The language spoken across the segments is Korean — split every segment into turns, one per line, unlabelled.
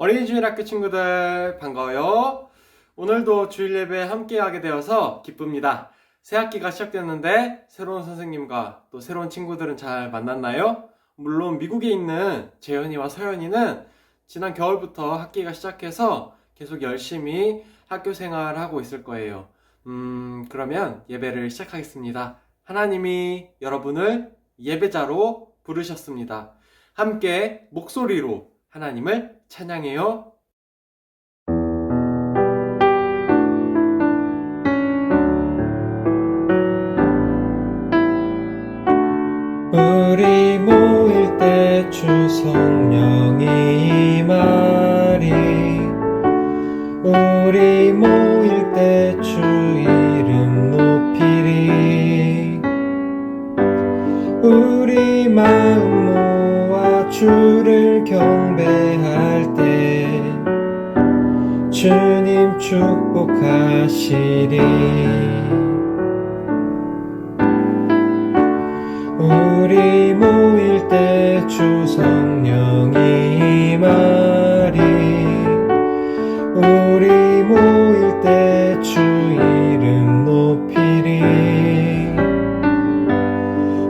어린이 주일학교 친구들 반가워요. 오늘도 주일 예배 함께하게 되어서 기쁩니다. 새 학기가 시작됐는데 새로운 선생님과 또 새로운 친구들은 잘 만났나요? 물론 미국에 있는 재현이와 서현이는 지난 겨울부터 학기가 시작해서 계속 열심히 학교 생활을 하고 있을 거예요. 그러면 예배를 시작하겠습니다. 하나님이 여러분을 예배자로 부르셨습니다. 함께 목소리로 하나님을 찬양해요. 우리 모일 때 주 성령이 임하리. 우리 모일 때 주 이름 높이리. 우리 마음 모아 주를 경배할 때 주님 축복하시리. 우리 모일 때 주 성령이 임하리. 우리 모일 때 주 이름 높이리.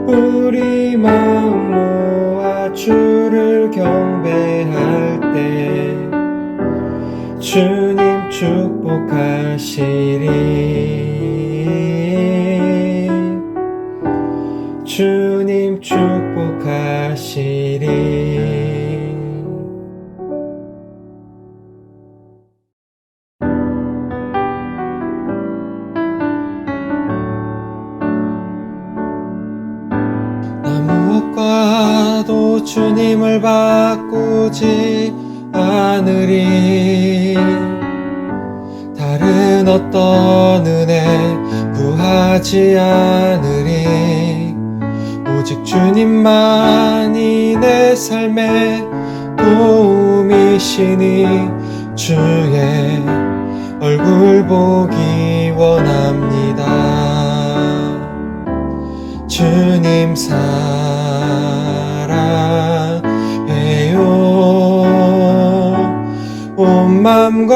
우리 마음 모아 주를 경배할 때 주님 축복하시리. 주님 축복하시리. 나 무엇과도 주님을 바꾸지 않으리. 다른 어떤 은혜 구하지 않으리. 오직 주님만이 내 삶의 도움이시니 주의 얼굴 보기 원합니다. 주님 사랑해요. 온 맘과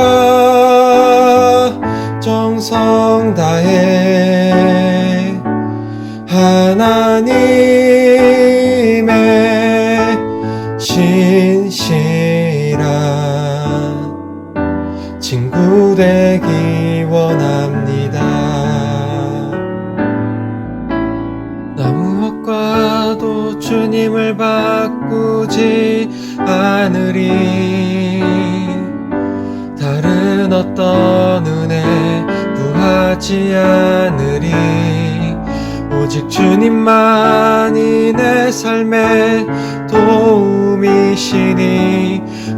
정성 다해 하나님의 신실한 친구 되기 원합니다. 나 무엇과도 주님을 바꾸지 않으리. 다른 어떤 은혜 구하지 않으리. 오직 주님만이 내 삶의 도움이시니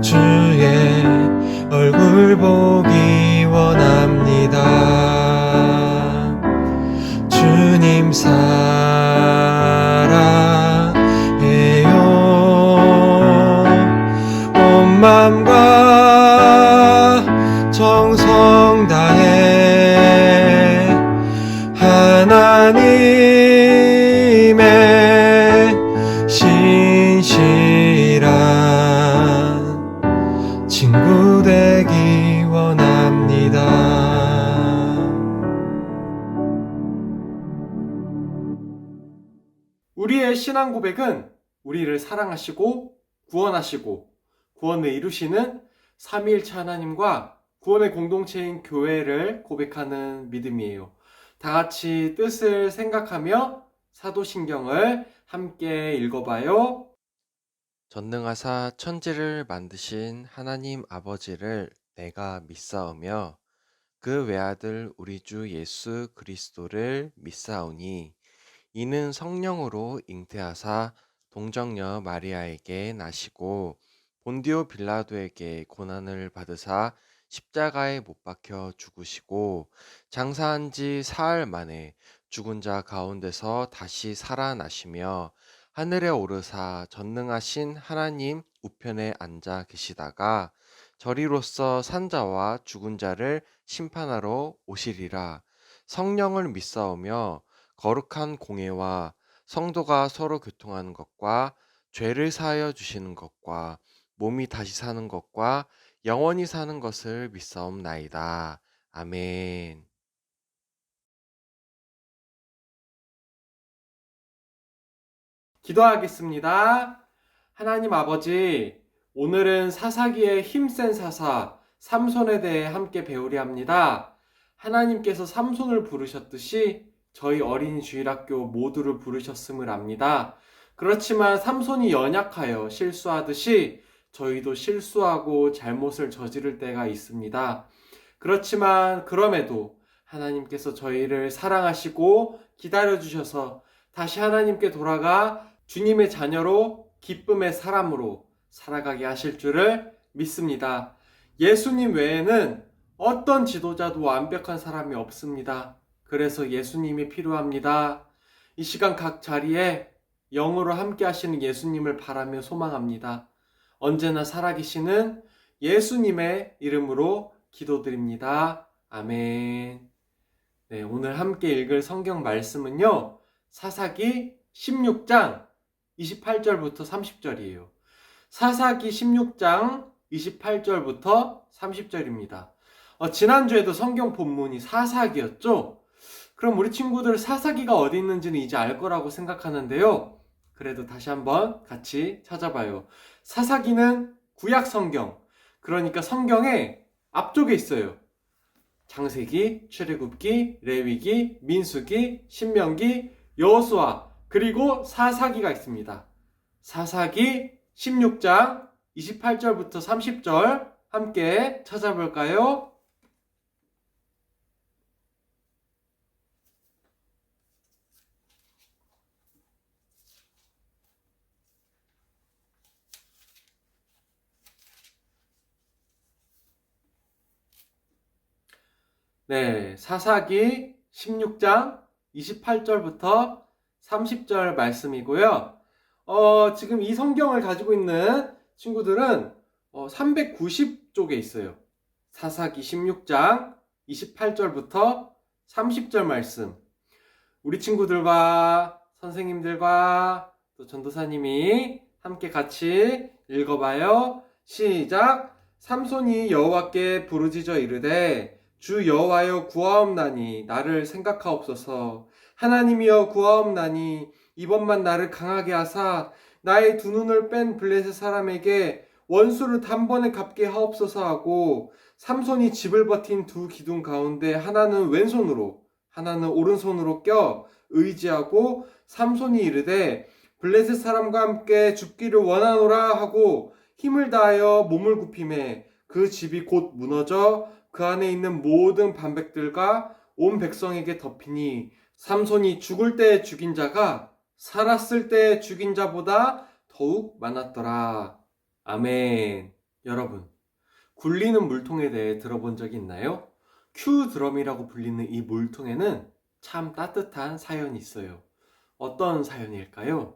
주의 얼굴 보기 원합니다. 주님 사랑해요. 온 맘과 정성 다해 하나님의 신실한 친구 되기 원합니다. 우리의 신앙 고백은 우리를 사랑하시고 구원하시고 구원을 이루시는 삼위일체 하나님과 구원의 공동체인 교회를 고백하는 믿음이에요. 다 같이 뜻을 생각하며 사도신경을 함께 읽어봐요.
전능하사 천지를 만드신 하나님 아버지를 내가 믿사오며 그 외아들 우리 주 예수 그리스도를 믿사오니 이는 성령으로 잉태하사 동정녀 마리아에게 나시고 본디오 빌라도에게 고난을 받으사 십자가에 못 박혀 죽으시고 장사한 지 사흘 만에 죽은 자 가운데서 다시 살아나시며 하늘에 오르사 전능하신 하나님 우편에 앉아 계시다가 저리로서 산자와 죽은 자를 심판하러 오시리라. 성령을 믿사오며 거룩한 공예와 성도가 서로 교통하는 것과 죄를 사하여 주시는 것과 몸이 다시 사는 것과 영원히 사는 것을 믿사옵나이다. 아멘.
기도하겠습니다. 하나님 아버지, 오늘은 사사기의 힘센 사사 삼손에 대해 함께 배우려 합니다. 하나님께서 삼손을 부르셨듯이 저희 어린이 주일학교 모두를 부르셨음을 압니다. 그렇지만 삼손이 연약하여 실수하듯이 저희도 실수하고 잘못을 저지를 때가 있습니다. 그렇지만 그럼에도 하나님께서 저희를 사랑하시고 기다려주셔서 다시 하나님께 돌아가 주님의 자녀로 기쁨의 사람으로 살아가게 하실 줄을 믿습니다. 예수님 외에는 어떤 지도자도 완벽한 사람이 없습니다. 그래서 예수님이 필요합니다. 이 시간 각 자리에 영으로 함께 하시는 예수님을 바라며 소망합니다. 언제나 살아계시는 예수님의 이름으로 기도드립니다. 아멘. 네, 오늘 함께 읽을 성경 말씀은요, 사사기 16장 28절부터 30절이에요. 사사기 16장 28절부터 30절입니다. 지난주에도 성경 본문이 사사기였죠? 그럼 우리 친구들 사사기가 어디 있는지는 이제 알 거라고 생각하는데요. 그래도 다시 한번 같이 찾아봐요. 사사기는 구약 성경, 그러니까 성경의 앞쪽에 있어요. 창세기, 출애굽기, 레위기, 민수기, 신명기, 여호수아, 그리고 사사기가 있습니다. 사사기 16장 28절부터 30절 함께 찾아볼까요? 네, 사사기 16장 28절부터 30절 말씀이고요. 지금 이 성경을 가지고 있는 친구들은 390쪽에 있어요. 사사기 16장 28절부터 30절 말씀. 우리 친구들과 선생님들과 또 전도사님이 함께 같이 읽어봐요. 시작. 삼손이 여호와께 부르짖어 이르되 주 여호와여 구하옵나니 나를 생각하옵소서. 하나님이여 구하옵나니 이번만 나를 강하게 하사 나의 두 눈을 뺀 블레셋 사람에게 원수를 단번에 갚게 하옵소서 하고, 삼손이 집을 버틴 두 기둥 가운데 하나는 왼손으로 하나는 오른손으로 껴 의지하고, 삼손이 이르되 블레셋 사람과 함께 죽기를 원하노라 하고 힘을 다하여 몸을 굽히매 그 집이 곧 무너져 그 안에 있는 모든 반백들과 온 백성에게 덮이니, 삼손이 죽을 때 죽인 자가 살았을 때 죽인 자보다 더욱 많았더라. 아멘. 여러분, 굴리는 물통에 대해 들어본 적이 있나요? 큐 드럼이라고 불리는 이 물통에는 참 따뜻한 사연이 있어요. 어떤 사연일까요?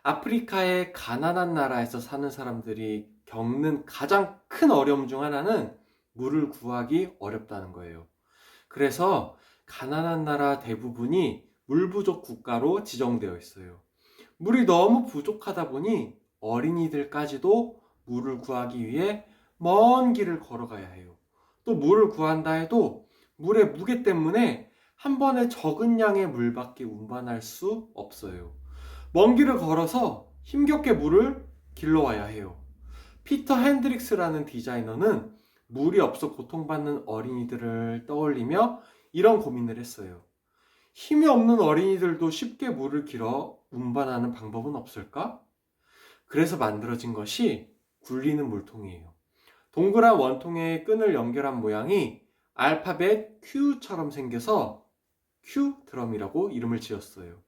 아프리카의 가난한 나라에서 사는 사람들이 겪는 가장 큰 어려움 중 하나는 물을 구하기 어렵다는 거예요. 그래서 가난한 나라 대부분이 물 부족 국가로 지정되어 있어요. 물이 너무 부족하다 보니 어린이들까지도 물을 구하기 위해 먼 길을 걸어가야 해요. 또 물을 구한다 해도 물의 무게 때문에 한 번에 적은 양의 물밖에 운반할 수 없어요. 먼 길을 걸어서 힘겹게 물을 길러와야 해요. 피터 핸드릭스라는 디자이너는 물이 없어 고통받는 어린이들을 떠올리며 이런 고민을 했어요. 힘이 없는 어린이들도 쉽게 물을 길어 운반하는 방법은 없을까? 그래서 만들어진 것이 굴리는 물통이에요. 동그란 원통에 끈을 연결한 모양이 알파벳 Q처럼 생겨서 Q 드럼이라고 이름을 지었어요.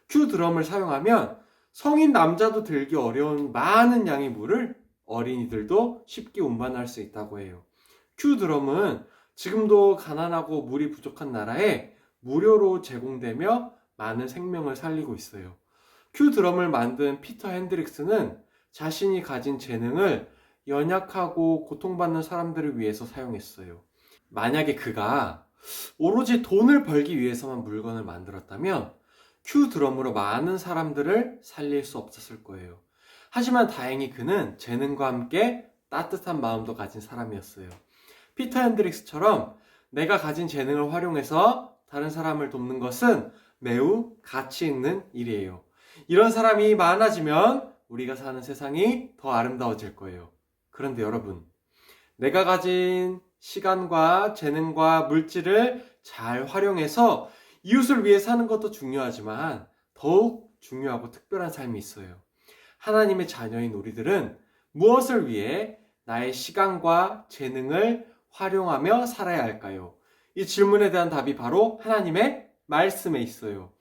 Q 드럼을 사용하면 성인 남자도 들기 어려운 많은 양의 물을 어린이들도 쉽게 운반할 수 있다고 해요. 큐 드럼은 지금도 가난하고 물이 부족한 나라에 무료로 제공되며 많은 생명을 살리고 있어요. 큐 드럼을 만든 피터 핸드릭스는 자신이 가진 재능을 연약하고 고통받는 사람들을 위해서 사용했어요. 만약에 그가 오로지 돈을 벌기 위해서만 물건을 만들었다면 큐 드럼으로 많은 사람들을 살릴 수 없었을 거예요. 하지만 다행히 그는 재능과 함께 따뜻한 마음도 가진 사람이었어요. 피터 핸드릭스처럼 내가 가진 재능을 활용해서 다른 사람을 돕는 것은 매우 가치 있는 일이에요. 이런 사람이 많아지면 우리가 사는 세상이 더 아름다워질 거예요. 그런데 여러분, 내가 가진 시간과 재능과 물질을 잘 활용해서 이웃을 위해 사는 것도 중요하지만 더욱 중요하고 특별한 삶이 있어요. 하나님의 자녀인 우리들은 무엇을 위해 나의 시간과 재능을 활용하며 살아야 할까요? 이 질문에 대한 답이 바로 하나님의 말씀에 있어요.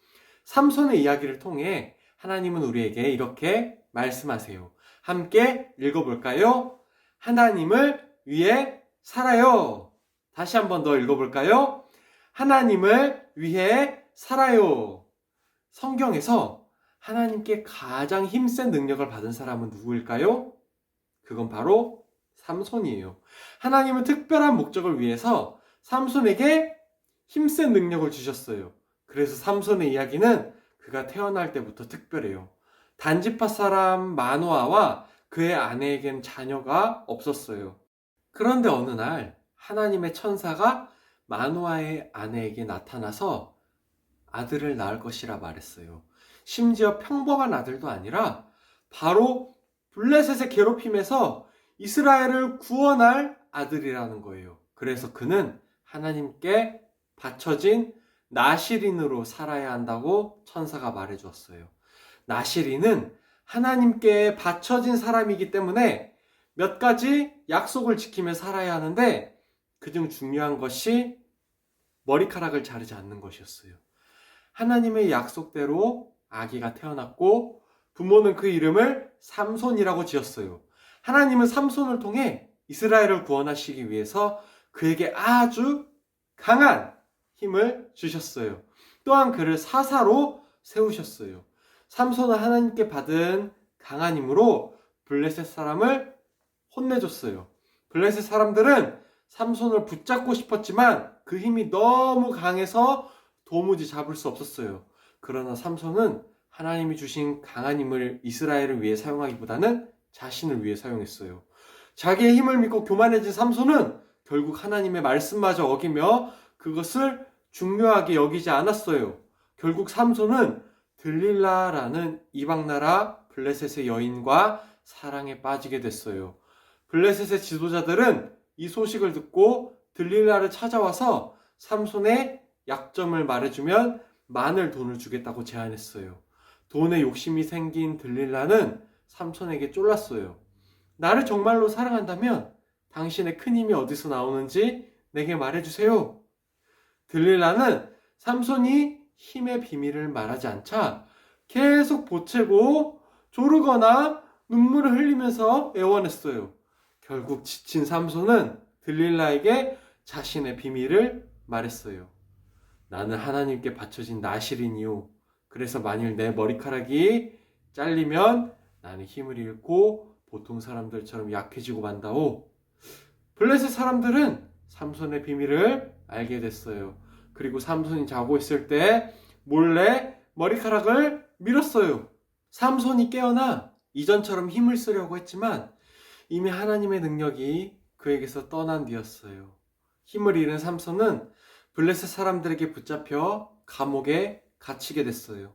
삼손의 이야기를 통해 하나님은 우리에게 이렇게 말씀하세요. 함께 읽어볼까요? 하나님을 위해 살아요. 다시 한번 더 읽어볼까요? 하나님을 위해 살아요. 성경에서 하나님께 가장 힘센 능력을 받은 사람은 누구일까요? 그건 바로 삼손이에요. 하나님은 특별한 목적을 위해서 삼손에게 힘센 능력을 주셨어요. 그래서 삼손의 이야기는 그가 태어날 때부터 특별해요. 단지파 사람 마노아와 그의 아내에겐 자녀가 없었어요. 그런데 어느 날 하나님의 천사가 마노아의 아내에게 나타나서 아들을 낳을 것이라 말했어요. 심지어 평범한 아들도 아니라 바로 블레셋의 괴롭힘에서 이스라엘을 구원할 아들이라는 거예요. 그래서 그는 하나님께 바쳐진 나시린으로 살아야 한다고 천사가 말해주었어요. 나시린은 하나님께 바쳐진 사람이기 때문에 몇 가지 약속을 지키며 살아야 하는데 그중 중요한 것이 머리카락을 자르지 않는 것이었어요. 하나님의 약속대로 아기가 태어났고 부모는 그 이름을 삼손이라고 지었어요. 하나님은 삼손을 통해 이스라엘을 구원하시기 위해서 그에게 아주 강한 힘을 주셨어요. 또한 그를 사사로 세우셨어요. 삼손은 하나님께 받은 강한 힘으로 블레셋 사람을 혼내줬어요. 블레셋 사람들은 삼손을 붙잡고 싶었지만 그 힘이 너무 강해서 도무지 잡을 수 없었어요. 그러나 삼손은 하나님이 주신 강한 힘을 이스라엘을 위해 사용하기보다는 자신을 위해 사용했어요. 자기의 힘을 믿고 교만해진 삼손은 결국 하나님의 말씀마저 어기며 그것을 중요하게 여기지 않았어요. 결국 삼손은 들릴라라는 이방나라 블레셋의 여인과 사랑에 빠지게 됐어요. 블레셋의 지도자들은 이 소식을 듣고 들릴라를 찾아와서 삼손의 약점을 말해주면 많은 돈을 주겠다고 제안했어요. 돈에 욕심이 생긴 들릴라는 삼손에게 쫄랐어요. 나를 정말로 사랑한다면 당신의 큰 힘이 어디서 나오는지 내게 말해주세요. 들릴라는 삼손이 힘의 비밀을 말하지 않자 계속 보채고 조르거나 눈물을 흘리면서 애원했어요. 결국 지친 삼손은 들릴라에게 자신의 비밀을 말했어요. 나는 하나님께 바쳐진 나실이니요. 그래서 만일 내 머리카락이 잘리면 나는 힘을 잃고 보통 사람들처럼 약해지고 만다오. 블레셋 사람들은 삼손의 비밀을 알게 됐어요. 그리고 삼손이 자고 있을 때 몰래 머리카락을 밀었어요. 삼손이 깨어나 이전처럼 힘을 쓰려고 했지만 이미 하나님의 능력이 그에게서 떠난 뒤였어요. 힘을 잃은 삼손은 블레셋 사람들에게 붙잡혀 감옥에 갇히게 됐어요.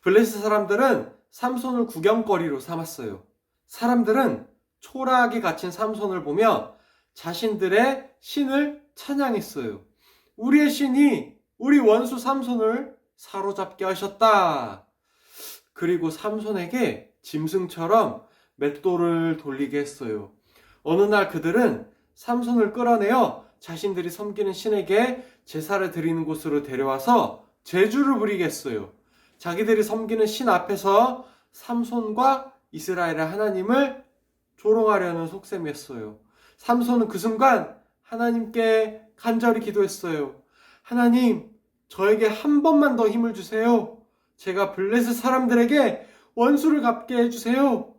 블레셋 사람들은 삼손을 구경거리로 삼았어요. 사람들은 초라하게 갇힌 삼손을 보며 자신들의 신을 찬양했어요. 우리의 신이 우리 원수 삼손을 사로잡게 하셨다. 그리고 삼손에게 짐승처럼 맷돌을 돌리게 했어요. 어느 날 그들은 삼손을 끌어내어 자신들이 섬기는 신에게 제사를 드리는 곳으로 데려와서 제주를 부리게 했어요. 자기들이 섬기는 신 앞에서 삼손과 이스라엘의 하나님을 조롱하려는 속셈이었어요. 삼손은 그 순간 하나님께 간절히 기도했어요. 하나님, 저에게 한 번만 더 힘을 주세요. 제가 블레셋 사람들에게 원수를 갚게 해주세요.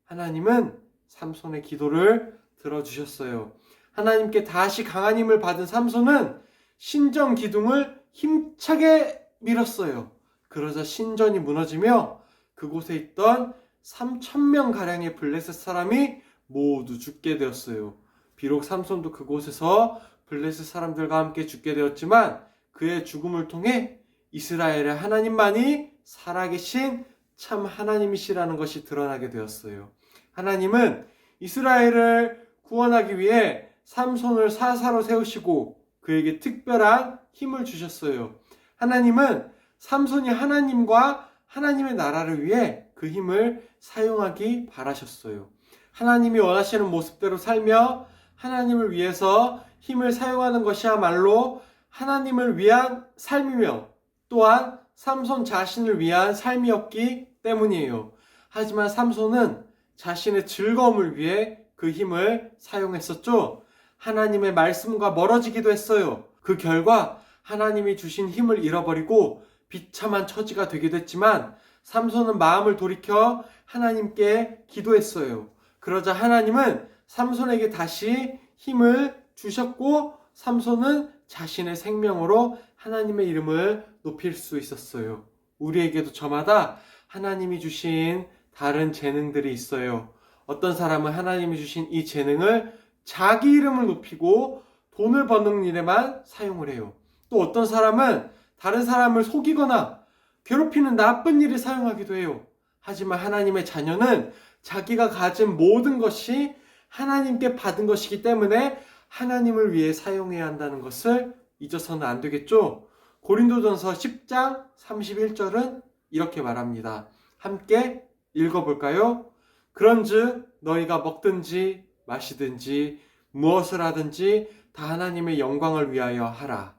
하나님은 삼손의 기도를 들어주셨어요. 하나님께 다시 강한 힘을 받은 삼손은 신전 기둥을 힘차게 밀었어요. 그러자 신전이 무너지며 그곳에 있던 3,000명 가량의 블레셋 사람이 모두 죽게 되었어요. 비록 삼손도 그곳에서 블레셋 사람들과 함께 죽게 되었지만 그의 죽음을 통해 이스라엘의 하나님만이 살아계신 참 하나님이시라는 것이 드러나게 되었어요. 하나님은 이스라엘을 구원하기 위해 삼손을 사사로 세우시고 그에게 특별한 힘을 주셨어요. 하나님은 삼손이 하나님과 하나님의 나라를 위해 그 힘을 사용하기 바라셨어요. 하나님이 원하시는 모습대로 살며 하나님을 위해서 힘을 사용하는 것이야말로 하나님을 위한 삶이며 또한 삼손 자신을 위한 삶이었기 때문이에요. 하지만 삼손은 자신의 즐거움을 위해 그 힘을 사용했었죠. 하나님의 말씀과 멀어지기도 했어요. 그 결과 하나님이 주신 힘을 잃어버리고 비참한 처지가 되기도 했지만 삼손은 마음을 돌이켜 하나님께 기도했어요. 그러자 하나님은 삼손에게 다시 힘을 주셨고 삼손은 자신의 생명으로 하나님의 이름을 높일 수 있었어요. 우리에게도 저마다 하나님이 주신 다른 재능들이 있어요. 어떤 사람은 하나님이 주신 이 재능을 자기 이름을 높이고 돈을 버는 일에만 사용을 해요. 또 어떤 사람은 다른 사람을 속이거나 괴롭히는 나쁜 일에 사용하기도 해요. 하지만 하나님의 자녀는 자기가 가진 모든 것이 하나님께 받은 것이기 때문에 하나님을 위해 사용해야 한다는 것을 잊어서는 안 되겠죠? 고린도전서 10장 31절은 이렇게 말합니다. 함께 읽어볼까요? 그런즉 너희가 먹든지 마시든지 무엇을 하든지 다 하나님의 영광을 위하여 하라.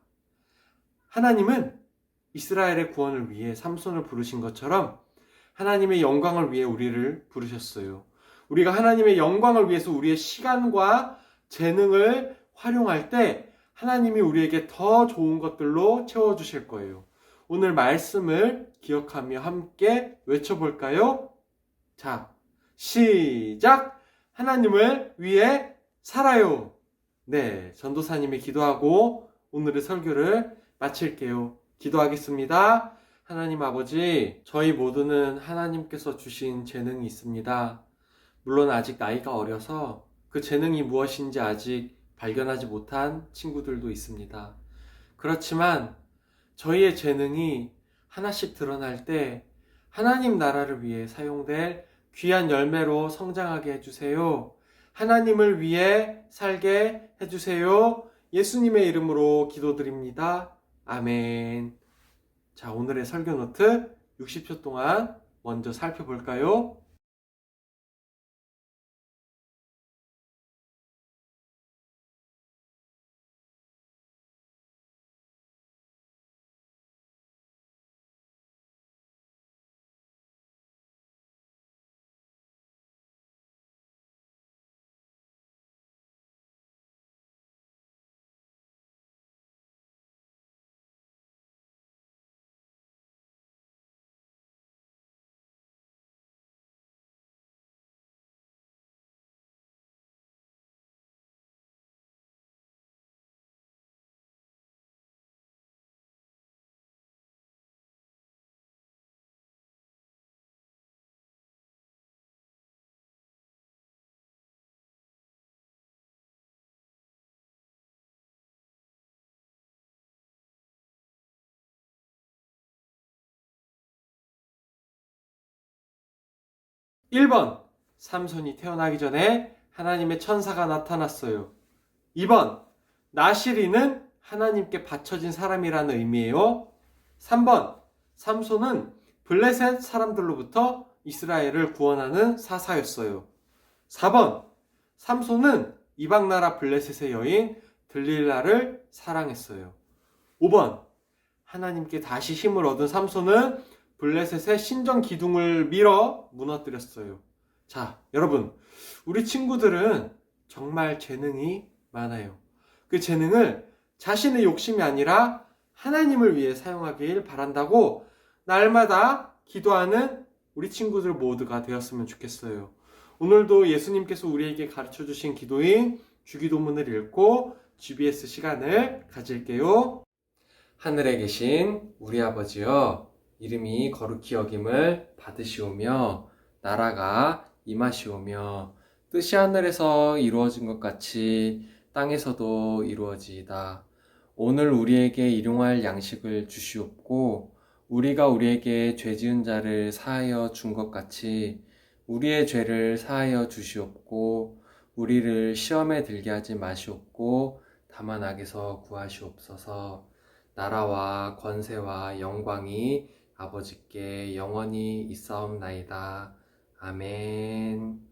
하나님은 이스라엘의 구원을 위해 삼손을 부르신 것처럼 하나님의 영광을 위해 우리를 부르셨어요. 우리가 하나님의 영광을 위해서 우리의 시간과 재능을 활용할 때 하나님이 우리에게 더 좋은 것들로 채워주실 거예요. 오늘 말씀을 기억하며 함께 외쳐볼까요? 자, 시작! 하나님을 위해 살아요. 네, 전도사님이 기도하고 오늘의 설교를 마칠게요. 기도하겠습니다. 하나님 아버지, 저희 모두는 하나님께서 주신 재능이 있습니다. 물론 아직 나이가 어려서 그 재능이 무엇인지 아직 발견하지 못한 친구들도 있습니다. 그렇지만 저희의 재능이 하나씩 드러날 때 하나님 나라를 위해 사용될 귀한 열매로 성장하게 해주세요. 하나님을 위해 살게 해주세요. 예수님의 이름으로 기도드립니다. 아멘. 자, 오늘의 설교 노트 60초 동안 먼저 살펴볼까요? (1번) 삼손이 태어나기 전에 하나님의 천사가 나타났어요. (2번) 나실이는 하나님께 바쳐진 사람이라는 의미예요. (3번) 삼손은 블레셋 사람들로부터 이스라엘을 구원하는 사사였어요. (4번) 삼손은 이방나라 블레셋의 여인 들릴라를 사랑했어요. (5번) 하나님께 다시 힘을 얻은 삼손은 블레셋의 신전 기둥을 밀어 무너뜨렸어요. 자, 여러분, 우리 친구들은 정말 재능이 많아요. 그 재능을 자신의 욕심이 아니라 하나님을 위해 사용하길 바란다고 날마다 기도하는 우리 친구들 모두가 되었으면 좋겠어요. 오늘도 예수님께서 우리에게 가르쳐주신 기도인 주기도문을 읽고 GBS 시간을 가질게요. 하늘에 계신 우리 아버지여, 이름이 거룩히 여김을 받으시오며 나라가 임하시오며 뜻이 하늘에서 이루어진 것 같이 땅에서도 이루어지이다. 오늘 우리에게 일용할 양식을 주시옵고 우리가 우리에게 죄 지은 자를 사하여 준 것 같이 우리의 죄를 사하여 주시옵고 우리를 시험에 들게 하지 마시옵고 다만 악에서 구하시옵소서. 나라와 권세와 영광이 아버지께 영원히 있사옵나이다. 아멘.